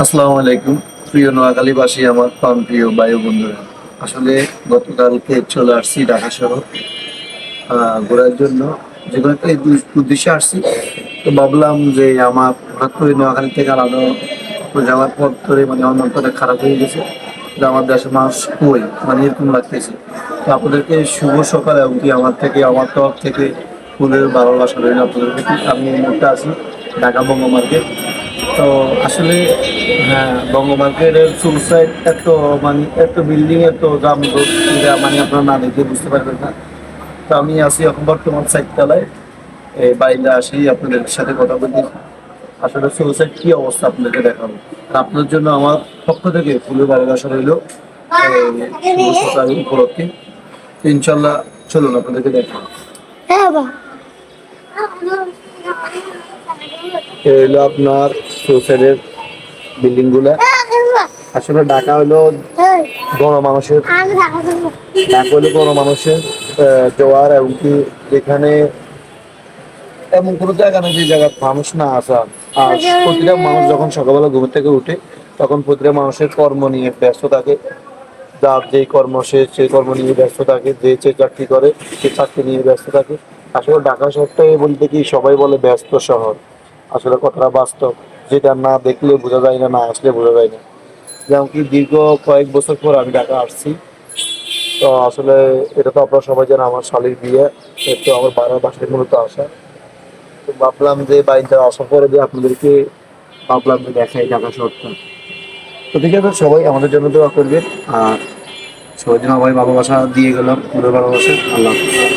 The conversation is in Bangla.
আসসালামু আলাইকুম। প্রিয় নোয়াখালীবাসী, আমার প্রাণপ্রিয় বায়ু বন্ধুরা, আসলে গতকালকে চলে আসছি ঢাকা শহর ঘোরার জন্য। যেগুলো একটা উদ্দেশ্যে আসছি, তো ভাবলাম যে আমার হঠাৎ করে নোয়াখালী থেকে আলাদা যাওয়ার পর ধরে মানে আমার মনটা খারাপ হয়ে গেছে যে আমার দেশের মানুষ কই, মানে এরকম লাগতেছে। তো আপনাদেরকে শুভ সকাল, এবং কি আমার তরফ থেকে ফুলের ভালোবাসা রইল আপনাদের প্রতি। আমি এই মুহূর্তে আছি ঢাকা বঙ্গ মার্কেট। তো আসলে হ্যাঁ, বঙ্গ মার্কেটের সুসাইড এত, মানে এত বিল্ডিং, এত দাম, এটা মানে আপনারা না দেখে বুঝতে পারবেন না। তো আমি আছি এখন বর্তমান সাইডতলায়, এই বাইরে আসি আপনাদের সাথে কথা বলতে। আসলে সুসাইড কি অবস্থা আপনাদেরকে দেখাবো, আর আপনার জন্য আমার পক্ষ থেকে ফুলের ভালোবাসা রইল এই শুভ সকাল উপলক্ষে। তো ইনশাল্লাহ চলুন আপনাদেরকে দেখাবো। এই হলো আপনার সুসাইডের বিল্ডিং গুলা। আসলে ঢাকা হলো বড় মানুষের, ঢাকা হলো বড় মানুষের জোয়ার, এবং কি যেখানে এমন কোনো জায়গা নেই যে জায়গায় মানুষ না আসা। আর প্রতিটা মানুষ যখন সকালবেলা ঘুম থেকে উঠে, তখন প্রতিটা মানুষের কর্ম নিয়ে ব্যস্ত থাকে। যার যেই কর্ম সে সেই কর্ম নিয়ে ব্যস্ত থাকে, যে চাকরি করে সে চাকরি নিয়ে ব্যস্ত থাকে। আসলে ঢাকা শহরটাই বলতে কি সবাই বলে ব্যস্ত শহর, আসলে কথাটা বাস্তব। যেটা না দেখলে বোঝা যায় না, না আসলে বোঝা যায় না। যেমন কি দীর্ঘ কয়েক বছর পর আমি ঢাকা আসছি। তো আসলে এটা তো আপনারা সবাই জানেন, আমার শালীর বিয়ে, তো আমার বাসায় মূলত আসা। তো ভাবলাম যে বাড়িতে আসার পরে যে আপনাদেরকে ভাবলাম যে দেখাই ঢাকা শহরটা। তো ঠিক আছে, সবাই আমাদের জন্য দোয়া করবেন। আর সবাই যেন আমায় ভালোবাসা দিয়ে গেলাম, পুরো ভালোবাসা। আল্লাহ হাফেজ।